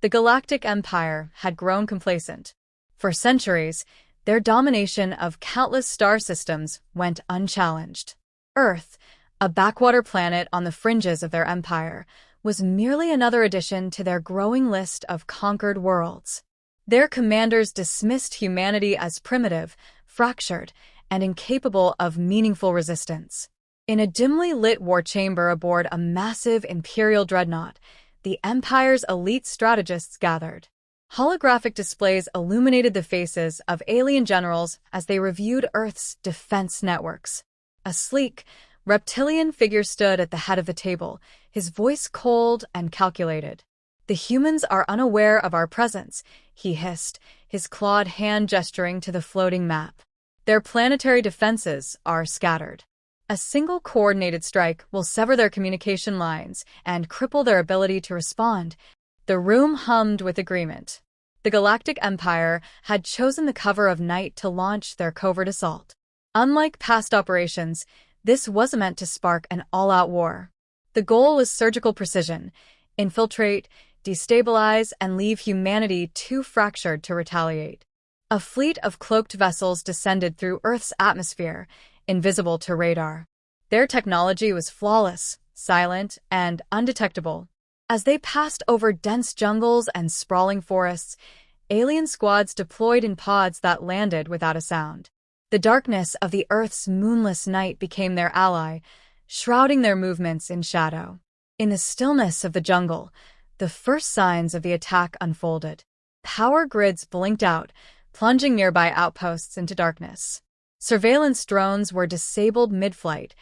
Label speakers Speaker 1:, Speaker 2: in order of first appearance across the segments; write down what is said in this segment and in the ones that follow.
Speaker 1: The Galactic Empire had grown complacent. For centuries, their domination of countless star systems went unchallenged. Earth, a backwater planet on the fringes of their empire, was merely another addition to their growing list of conquered worlds. Their commanders dismissed humanity as primitive, fractured, and incapable of meaningful resistance. In a dimly lit war chamber aboard a massive Imperial dreadnought, the Empire's elite strategists gathered. Holographic displays illuminated the faces of alien generals as they reviewed Earth's defense networks. A sleek, reptilian figure stood at the head of the table, his voice cold and calculated. "The humans are unaware of our presence," he hissed, his clawed hand gesturing to the floating map. "Their planetary defenses are scattered. A single coordinated strike will sever their communication lines and cripple their ability to respond." The room hummed with agreement. The Galactic Empire had chosen the cover of night to launch their covert assault. Unlike past operations, this wasn't meant to spark an all-out war. The goal was surgical precision: infiltrate, destabilize, and leave humanity too fractured to retaliate. A fleet of cloaked vessels descended through Earth's atmosphere, invisible to radar. Their technology was flawless, silent, and undetectable. As they passed over dense jungles and sprawling forests, alien squads deployed in pods that landed without a sound. The darkness of the Earth's moonless night became their ally, shrouding their movements in shadow. In the stillness of the jungle, the first signs of the attack unfolded. Power grids blinked out, plunging nearby outposts into darkness. Surveillance drones were disabled mid-flight,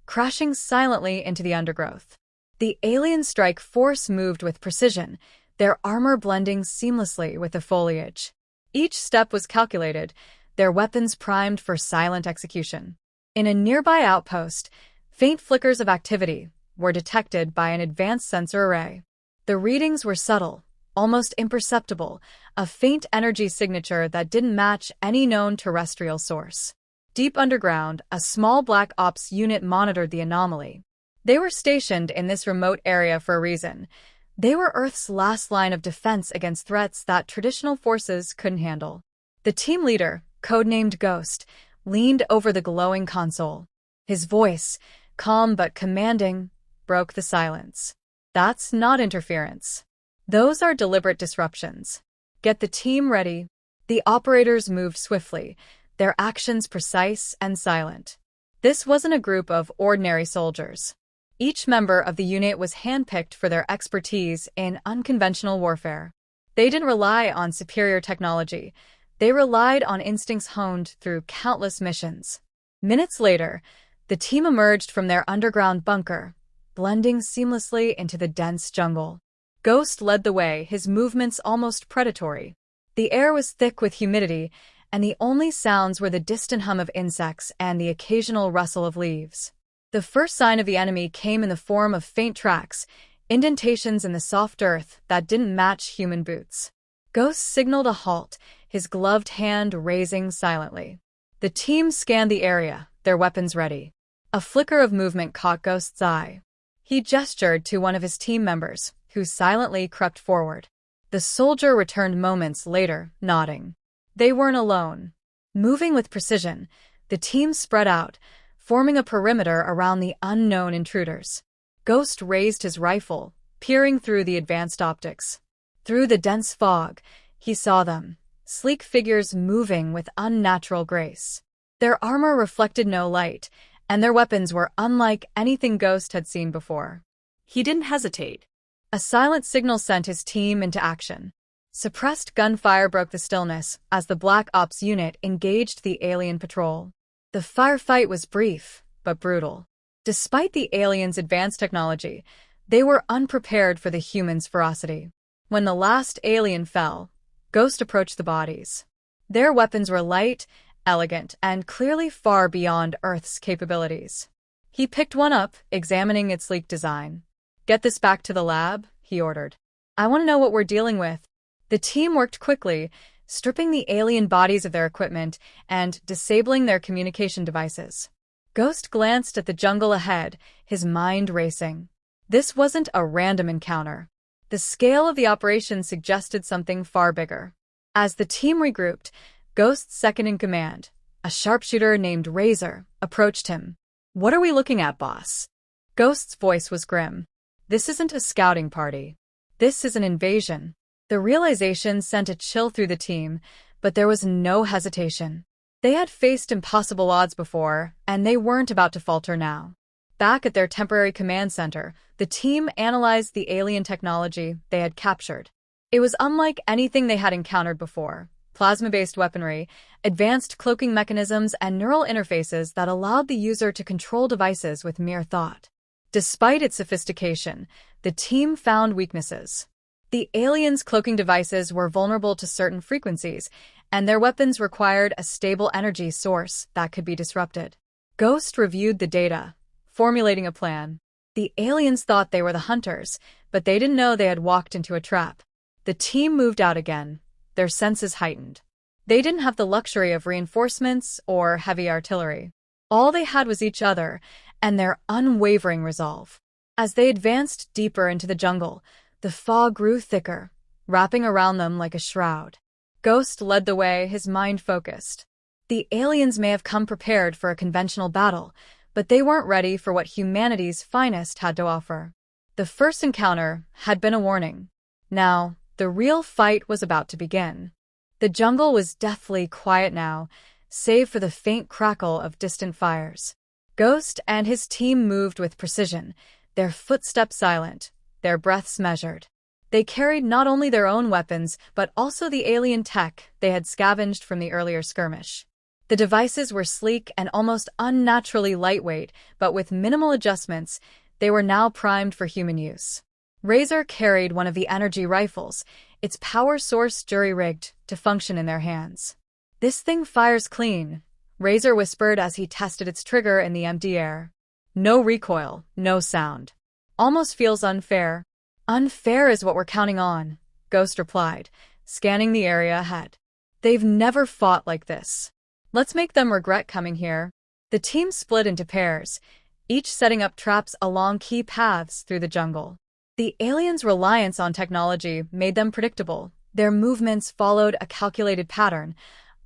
Speaker 1: crashing silently into the undergrowth. The alien strike force moved with precision, their armor blending seamlessly with the foliage. Each step was calculated, their weapons primed for silent execution. In a nearby outpost, faint flickers of activity were detected by an advanced sensor array. The readings were subtle, almost imperceptible, a faint energy signature that didn't match any known terrestrial source. Deep underground, a small Black Ops unit monitored the anomaly. They were stationed in this remote area for a reason. They were Earth's last line of defense against threats that traditional forces couldn't handle. The team leader, codenamed Ghost, leaned over the glowing console. His voice, calm but commanding, broke the silence. "That's not interference. Those are deliberate disruptions. Get the team ready." The operators moved swiftly, their actions precise and silent. This wasn't a group of ordinary soldiers. Each member of the unit was handpicked for their expertise in unconventional warfare. They didn't rely on superior technology. They relied on instincts honed through countless missions. Minutes later, the team emerged from their underground bunker, blending seamlessly into the dense jungle. Ghost led the way, his movements almost predatory. The air was thick with humidity, and the only sounds were the distant hum of insects and the occasional rustle of leaves. The first sign of the enemy came in the form of faint tracks, indentations in the soft earth that didn't match human boots. Ghost signaled a halt, his gloved hand raising silently. The team scanned the area, their weapons ready. A flicker of movement caught Ghost's eye. He gestured to one of his team members, who silently crept forward. The soldier returned moments later, nodding. They weren't alone. Moving with precision, the team spread out, forming a perimeter around the unknown intruders. Ghost raised his rifle, peering through the advanced optics. Through the dense fog, he saw them, sleek figures moving with unnatural grace. Their armor reflected no light, and their weapons were unlike anything Ghost had seen before. He didn't hesitate. A silent signal sent his team into action. Suppressed gunfire broke the stillness as the Black Ops unit engaged the alien patrol. The firefight was brief, but brutal. Despite the aliens' advanced technology, they were unprepared for the humans' ferocity. When the last alien fell, Ghost approached the bodies. Their weapons were light, elegant, and clearly far beyond Earth's capabilities. He picked one up, examining its sleek design. "Get this back to the lab," he ordered. "I want to know what we're dealing with." The team worked quickly, stripping the alien bodies of their equipment and disabling their communication devices. Ghost glanced at the jungle ahead, his mind racing. This wasn't a random encounter. The scale of the operation suggested something far bigger. As the team regrouped, Ghost's second-in-command, a sharpshooter named Razor, approached him. "What are we looking at, boss?" Ghost's voice was grim. "This isn't a scouting party. This is an invasion." The realization sent a chill through the team, but there was no hesitation. They had faced impossible odds before, and they weren't about to falter now. Back at their temporary command center, the team analyzed the alien technology they had captured. It was unlike anything they had encountered before. Plasma-based weaponry, advanced cloaking mechanisms, and neural interfaces that allowed the user to control devices with mere thought. Despite its sophistication, the team found weaknesses. The aliens' cloaking devices were vulnerable to certain frequencies, and their weapons required a stable energy source that could be disrupted. Ghost reviewed the data, formulating a plan. The aliens thought they were the hunters, but they didn't know they had walked into a trap. The team moved out again, their senses heightened. They didn't have the luxury of reinforcements or heavy artillery. All they had was each other and their unwavering resolve. As they advanced deeper into the jungle, the fog grew thicker, wrapping around them like a shroud. Ghost led the way, his mind focused. The aliens may have come prepared for a conventional battle, but they weren't ready for what humanity's finest had to offer. The first encounter had been a warning. Now, the real fight was about to begin. The jungle was deathly quiet now, save for the faint crackle of distant fires. Ghost and his team moved with precision, their footsteps silent, their breaths measured. They carried not only their own weapons, but also the alien tech they had scavenged from the earlier skirmish. The devices were sleek and almost unnaturally lightweight, but with minimal adjustments, they were now primed for human use. Razor carried one of the energy rifles, its power source jury-rigged to function in their hands. "This thing fires clean," Razor whispered as he tested its trigger in the empty air. "No recoil, no sound. Almost feels unfair." "Unfair is what we're counting on," Ghost replied, scanning the area ahead. "They've never fought like this. Let's make them regret coming here." The team split into pairs, each setting up traps along key paths through the jungle. The aliens' reliance on technology made them predictable. Their movements followed a calculated pattern,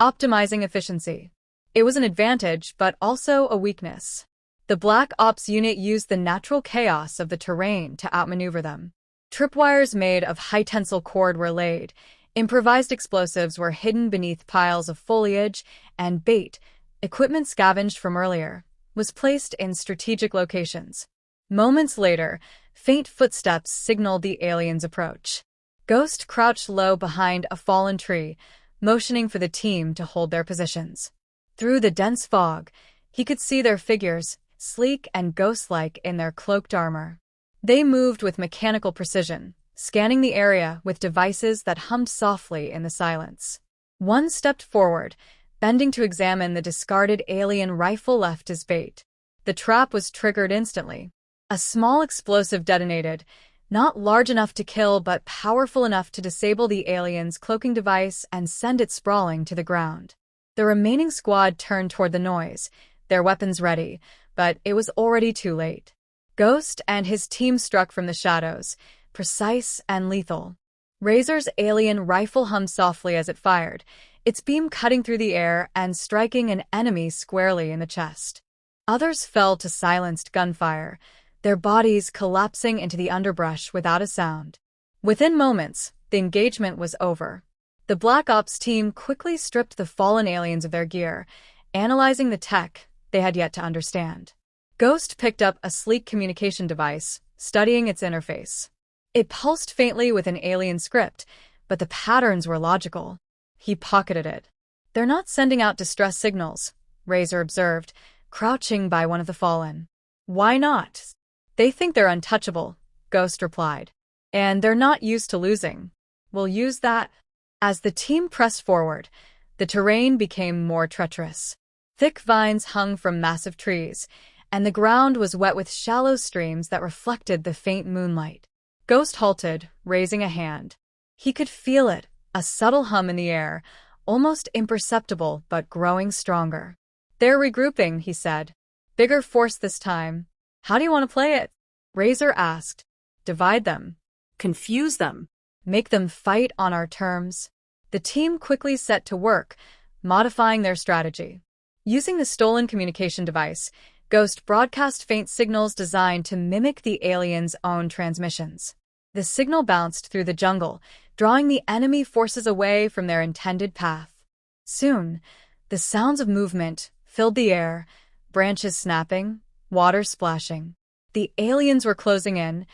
Speaker 1: optimizing efficiency. It was an advantage, but also a weakness. The Black Ops unit used the natural chaos of the terrain to outmaneuver them. Tripwires made of high-tensile cord were laid, improvised explosives were hidden beneath piles of foliage, and bait, equipment scavenged from earlier, was placed in strategic locations. Moments later, faint footsteps signaled the aliens' approach. Ghost crouched low behind a fallen tree, motioning for the team to hold their positions. Through the dense fog, he could see their figures, sleek and ghost-like in their cloaked armor. They moved with mechanical precision, scanning the area with devices that hummed softly in the silence. One stepped forward, bending to examine the discarded alien rifle left as bait. The trap was triggered instantly. A small explosive detonated, not large enough to kill but powerful enough to disable the alien's cloaking device and send it sprawling to the ground. The remaining squad turned toward the noise, their weapons ready, but it was already too late. Ghost and his team struck from the shadows, precise and lethal. Razor's alien rifle hummed softly as it fired, its beam cutting through the air and striking an enemy squarely in the chest. Others fell to silenced gunfire, their bodies collapsing into the underbrush without a sound. Within moments, the engagement was over. The Black Ops team quickly stripped the fallen aliens of their gear, analyzing the tech they had yet to understand. Ghost picked up a sleek communication device, studying its interface. It pulsed faintly with an alien script, but the patterns were logical. He pocketed it. "They're not sending out distress signals," Razor observed, crouching by one of the fallen. "Why not?" "They think they're untouchable," Ghost replied. "And they're not used to losing. We'll use that." As the team pressed forward, the terrain became more treacherous. Thick vines hung from massive trees, and the ground was wet with shallow streams that reflected the faint moonlight. Ghost halted, raising a hand. He could feel it, a subtle hum in the air, almost imperceptible but growing stronger. "They're regrouping," he said. "Bigger force this time." "How do you want to play it?" Razor asked. "Divide them."
Speaker 2: confuse them.
Speaker 1: Make them fight on our terms. The team quickly set to work, modifying their strategy. Using the stolen communication device, Ghost broadcast faint signals designed to mimic the aliens' own transmissions. The signal bounced through the jungle, drawing the enemy forces away from their intended path. Soon, the sounds of movement filled the air, branches snapping, water splashing. The aliens were closing in,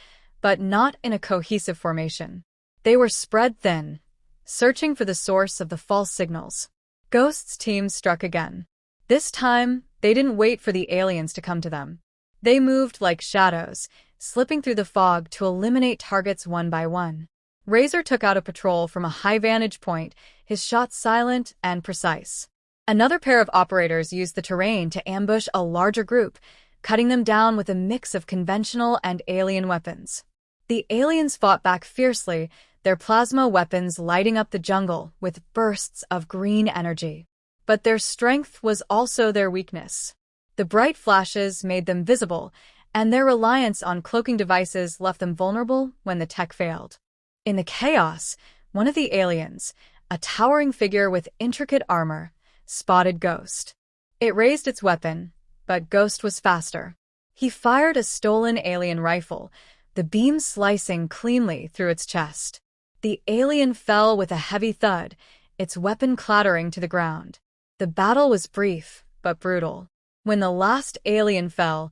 Speaker 1: but not in a cohesive formation. They were spread thin, searching for the source of the false signals. Ghost's team struck again. This time, they didn't wait for the aliens to come to them. They moved like shadows, slipping through the fog to eliminate targets one by one. Razor took out a patrol from a high vantage point, his shots silent and precise. Another pair of operators used the terrain to ambush a larger group, cutting them down with a mix of conventional and alien weapons. The aliens fought back fiercely, their plasma weapons lighting up the jungle with bursts of green energy. But their strength was also their weakness. The bright flashes made them visible, and their reliance on cloaking devices left them vulnerable when the tech failed. In the chaos, one of the aliens, a towering figure with intricate armor, spotted Ghost. It raised its weapon, but Ghost was faster. He fired a stolen alien rifle, the beam slicing cleanly through its chest. The alien fell with a heavy thud, its weapon clattering to the ground. The battle was brief, but brutal. When the last alien fell,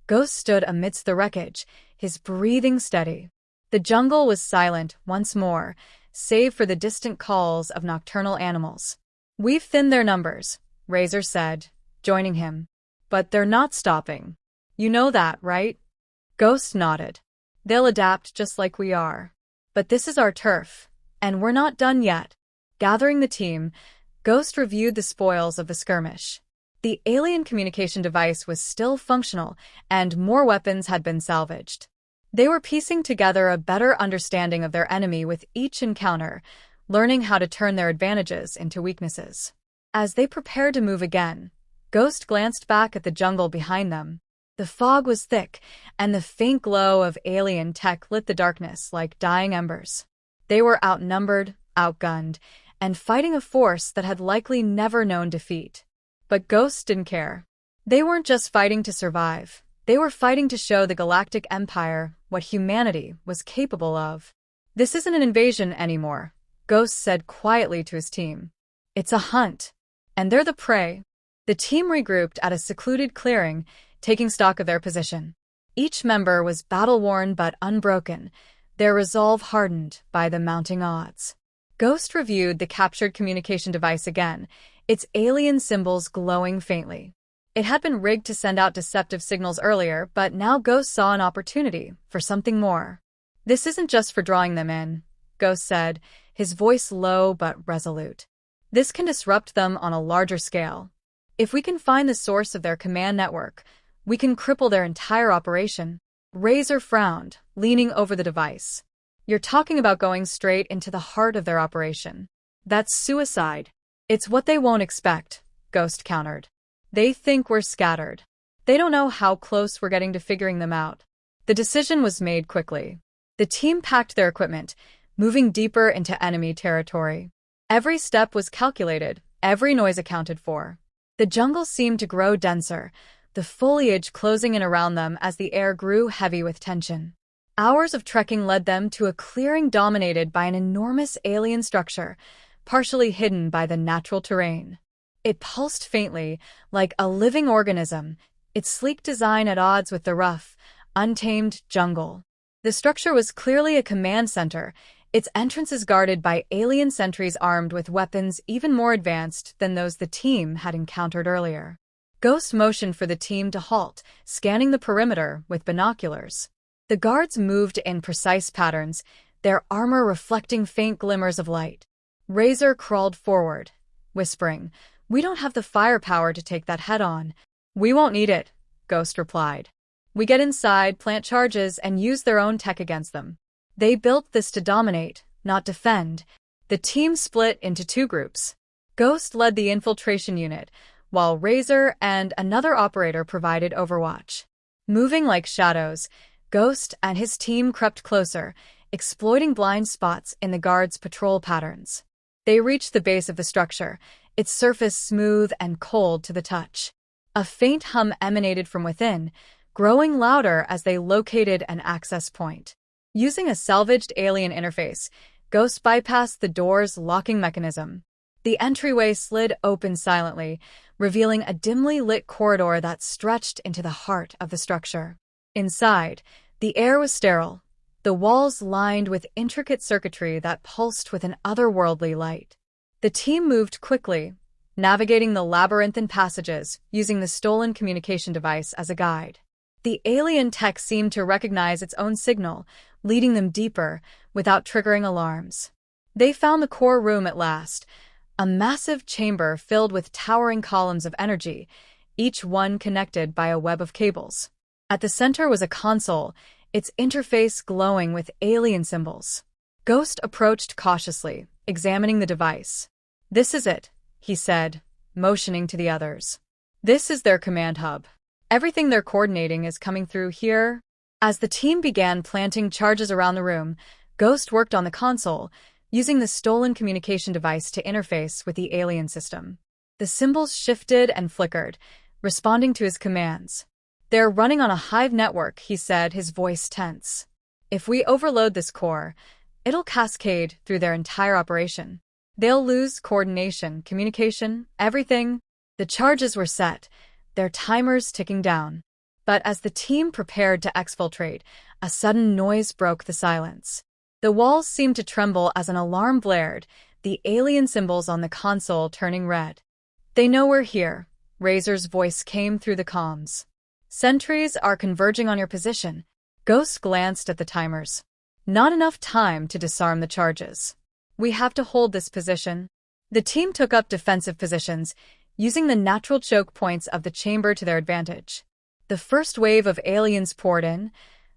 Speaker 1: Ghost stood amidst the wreckage, his breathing steady. The jungle was silent once more, save for the distant calls of nocturnal animals. "We've thinned their numbers," Razor said, joining him. "But they're not stopping. You know that, right?" Ghost nodded. "They'll adapt just like we are. But this is our turf, and we're not done yet." Gathering the team, Ghost reviewed the spoils of the skirmish. The alien communication device was still functional, and more weapons had been salvaged. They were piecing together a better understanding of their enemy with each encounter, learning how to turn their advantages into weaknesses. As they prepared to move again, Ghost glanced back at the jungle behind them. The fog was thick, and the faint glow of alien tech lit the darkness like dying embers. They were outnumbered, outgunned, and fighting a force that had likely never known defeat. But Ghost didn't care. They weren't just fighting to survive. They were fighting to show the Galactic Empire what humanity was capable of. "This isn't an invasion anymore," Ghost said quietly to his team. "It's a hunt, and they're the prey." The team regrouped at a secluded clearing, taking stock of their position. Each member was battle-worn but unbroken, their resolve hardened by the mounting odds. Ghost reviewed the captured communication device again, its alien symbols glowing faintly. It had been rigged to send out deceptive signals earlier, but now Ghost saw an opportunity for something more. "This isn't just for drawing them in," Ghost said, his voice low but resolute. "This can disrupt them on a larger scale. If we can find the source of their command network, we can cripple their entire operation." Razor frowned, leaning over the device. "You're talking about going straight into the heart of their operation. That's suicide." "It's what they won't expect," Ghost countered. "They think we're scattered. They don't know how close we're getting to figuring them out." The decision was made quickly. The team packed their equipment, moving deeper into enemy territory. Every step was calculated, every noise accounted for. The jungle seemed to grow denser, the foliage closing in around them as the air grew heavy with tension. Hours of trekking led them to a clearing dominated by an enormous alien structure, partially hidden by the natural terrain. It pulsed faintly, like a living organism, its sleek design at odds with the rough, untamed jungle. The structure was clearly a command center, its entrances guarded by alien sentries armed with weapons even more advanced than those the team had encountered earlier. Ghost motioned for the team to halt, scanning the perimeter with binoculars. The guards moved in precise patterns, their armor reflecting faint glimmers of light. Razor crawled forward, whispering, "We don't have the firepower to take that head-on." "We won't need it," Ghost replied. "We get inside, plant charges, and use their own tech against them." They built this to dominate, not defend. The team split into two groups. Ghost led the infiltration unit, while Razor and another operator provided overwatch. Moving like shadows, Ghost and his team crept closer, exploiting blind spots in the guards' patrol patterns. They reached the base of the structure, its surface smooth and cold to the touch. A faint hum emanated from within, growing louder as they located an access point. Using a salvaged alien interface, Ghost bypassed the door's locking mechanism. The entryway slid open silently, revealing a dimly lit corridor that stretched into the heart of the structure. Inside, the air was sterile, the walls lined with intricate circuitry that pulsed with an otherworldly light. The team moved quickly, navigating the labyrinthine passages using the stolen communication device as a guide. The alien tech seemed to recognize its own signal, leading them deeper without triggering alarms. They found the core room at last, a massive chamber filled with towering columns of energy, each one connected by a web of cables. At the center was a console, its interface glowing with alien symbols. Ghost approached cautiously, examining the device. "This is it," he said, motioning to the others. "This is their command hub. Everything they're coordinating is coming through here." As the team began planting charges around the room, Ghost worked on the console, using the stolen communication device to interface with the alien system. The symbols shifted and flickered, responding to his commands. "They're running on a hive network," he said, his voice tense. "If we overload this core, it'll cascade through their entire operation. They'll lose coordination, communication, everything." The charges were set, their timers ticking down. But as the team prepared to exfiltrate, a sudden noise broke the silence. The walls seemed to tremble as an alarm blared, the alien symbols on the console turning red. "They know we're here," Razor's voice came through the comms. "Sentries are converging on your position." Ghost glanced at the timers. "Not enough time to disarm the charges. We have to hold this position." The team took up defensive positions, using the natural choke points of the chamber to their advantage. The first wave of aliens poured in,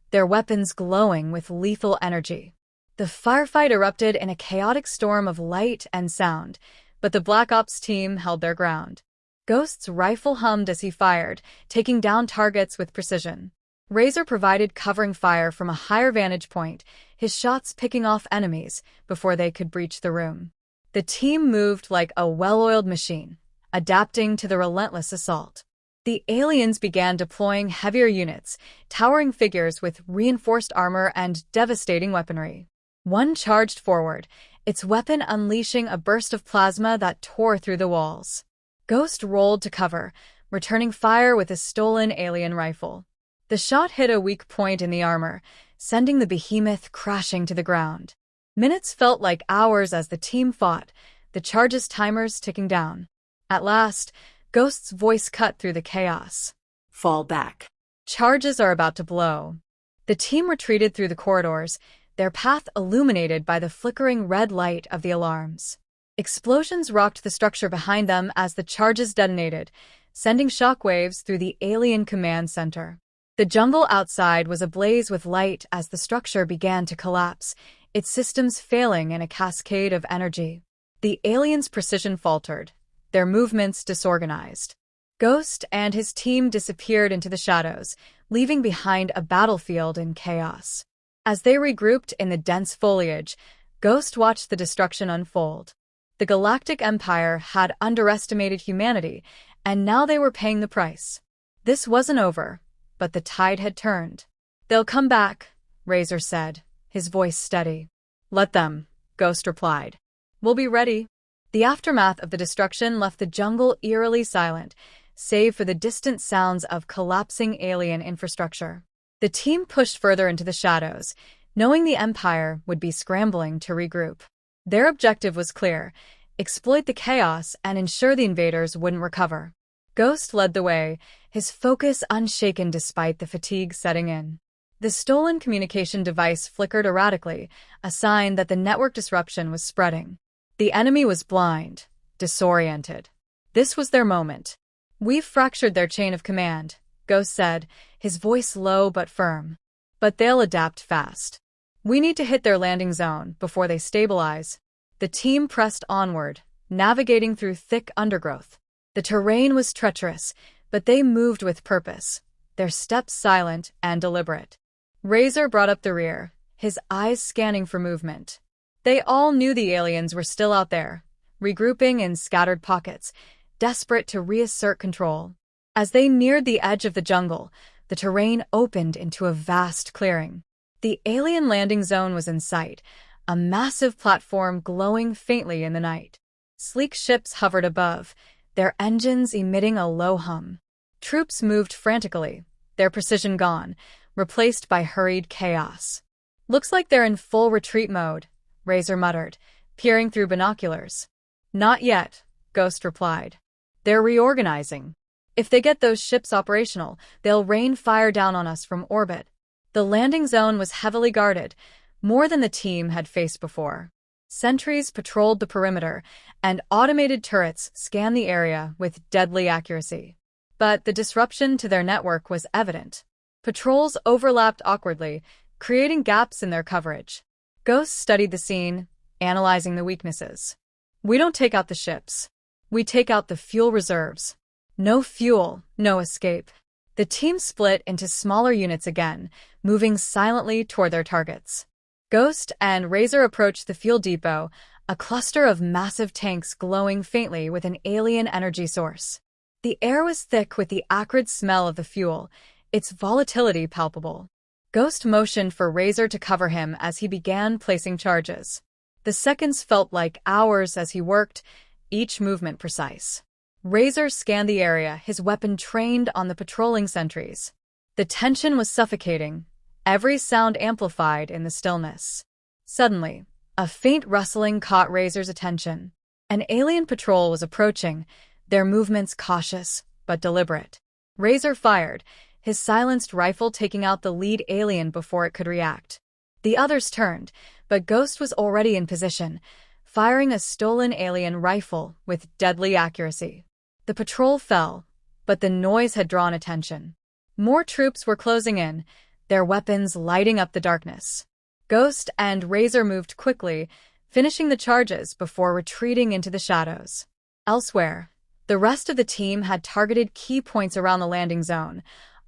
Speaker 1: their weapons glowing with lethal energy. The firefight erupted in a chaotic storm of light and sound, but the Black Ops team held their ground. Ghost's rifle hummed as he fired, taking down targets with precision. Razor provided covering fire from a higher vantage point, his shots picking off enemies before they could breach the room. The team moved like a well-oiled machine, adapting to the relentless assault. The aliens began deploying heavier units, towering figures with reinforced armor and devastating weaponry. One charged forward, its weapon unleashing a burst of plasma that tore through the walls. Ghost rolled to cover, returning fire with a stolen alien rifle. The shot hit a weak point in the armor, sending the behemoth crashing to the ground. Minutes felt like hours as the team fought, the charges' timers ticking down. At last, Ghost's voice cut through the chaos.
Speaker 2: "Fall back.
Speaker 1: Charges are about to blow." The team retreated through the corridors, their path illuminated by the flickering red light of the alarms. Explosions rocked the structure behind them as the charges detonated, sending shockwaves through the alien command center. The jungle outside was ablaze with light as the structure began to collapse, its systems failing in a cascade of energy. The aliens' precision faltered, their movements disorganized. Ghost and his team disappeared into the shadows, leaving behind a battlefield in chaos. As they regrouped in the dense foliage, Ghost watched the destruction unfold. The Galactic Empire had underestimated humanity, and now they were paying the price. This wasn't over, but the tide had turned. "They'll come back," Razor said, his voice steady. "Let them," Ghost replied. "We'll be ready." The aftermath of the destruction left the jungle eerily silent, save for the distant sounds of collapsing alien infrastructure. The team pushed further into the shadows, knowing the Empire would be scrambling to regroup. Their objective was clear: exploit the chaos and ensure the invaders wouldn't recover. Ghost led the way, his focus unshaken despite the fatigue setting in. The stolen communication device flickered erratically, a sign that the network disruption was spreading. The enemy was blind, disoriented. This was their moment. "We've fractured their chain of command," Ghost said, his voice low but firm. "But they'll adapt fast. We need to hit their landing zone before they stabilize." The team pressed onward, navigating through thick undergrowth. The terrain was treacherous, but they moved with purpose, their steps silent and deliberate. Razor brought up the rear, his eyes scanning for movement. They all knew the aliens were still out there, regrouping in scattered pockets, desperate to reassert control. As they neared the edge of the jungle, the terrain opened into a vast clearing. The alien landing zone was in sight, a massive platform glowing faintly in the night. Sleek ships hovered above, their engines emitting a low hum. Troops moved frantically, their precision gone, replaced by hurried chaos. "Looks like they're in full retreat mode," Razor muttered, peering through binoculars. "Not yet," Ghost replied. "They're reorganizing. If they get those ships operational, they'll rain fire down on us from orbit." The landing zone was heavily guarded, more than the team had faced before. Sentries patrolled the perimeter, and automated turrets scanned the area with deadly accuracy. But the disruption to their network was evident. Patrols overlapped awkwardly, creating gaps in their coverage. Ghost studied the scene, analyzing the weaknesses. "We don't take out the ships. We take out the fuel reserves. No fuel, no escape." The team split into smaller units again, moving silently toward their targets. Ghost and Razor approached the fuel depot, a cluster of massive tanks glowing faintly with an alien energy source. The air was thick with the acrid smell of the fuel, its volatility palpable. Ghost motioned for Razor to cover him as he began placing charges. The seconds felt like hours as he worked, each movement precise. Razor scanned the area, his weapon trained on the patrolling sentries. The tension was suffocating, every sound amplified in the stillness. Suddenly, a faint rustling caught Razor's attention. An alien patrol was approaching, their movements cautious but deliberate. Razor fired, his silenced rifle taking out the lead alien before it could react. The others turned, but Ghost was already in position, firing a stolen alien rifle with deadly accuracy. The patrol fell, but the noise had drawn attention. More troops were closing in, their weapons lighting up the darkness. Ghost and Razor moved quickly, finishing the charges before retreating into the shadows. Elsewhere, the rest of the team had targeted key points around the landing zone: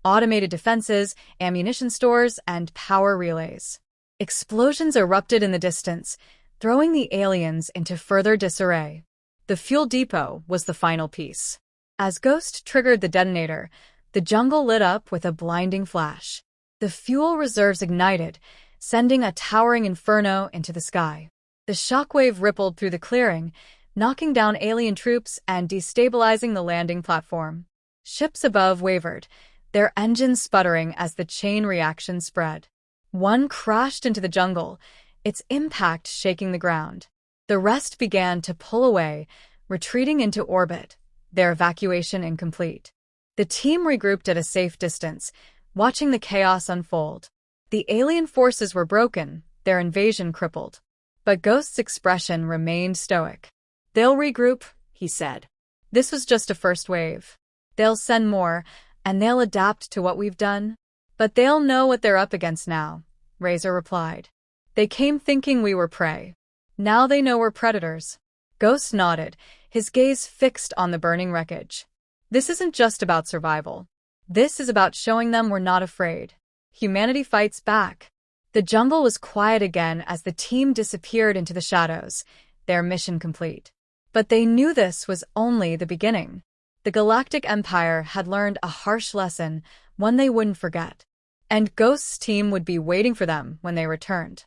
Speaker 1: automated defenses, ammunition stores, and power relays. Explosions erupted in the distance, throwing the aliens into further disarray. The fuel depot was the final piece. As Ghost triggered the detonator, the jungle lit up with a blinding flash. The fuel reserves ignited, sending a towering inferno into the sky. The shockwave rippled through the clearing, knocking down alien troops and destabilizing the landing platform. Ships above wavered, their engines sputtering as the chain reaction spread. One crashed into the jungle, its impact shaking the ground. The rest began to pull away, retreating into orbit, their evacuation incomplete. The team regrouped at a safe distance, watching the chaos unfold. The alien forces were broken, their invasion crippled. But Ghost's expression remained stoic. "They'll regroup," he said. "This was just a first wave. They'll send more, and they'll adapt to what we've done. But they'll know what they're up against now," Razor replied. "They came thinking we were prey. Now they know we're predators." Ghost nodded, his gaze fixed on the burning wreckage. "This isn't just about survival. This is about showing them we're not afraid. Humanity fights back." The jungle was quiet again as the team disappeared into the shadows, their mission complete. But they knew this was only the beginning. The Galactic Empire had learned a harsh lesson, one they wouldn't forget. And Ghost's team would be waiting for them when they returned.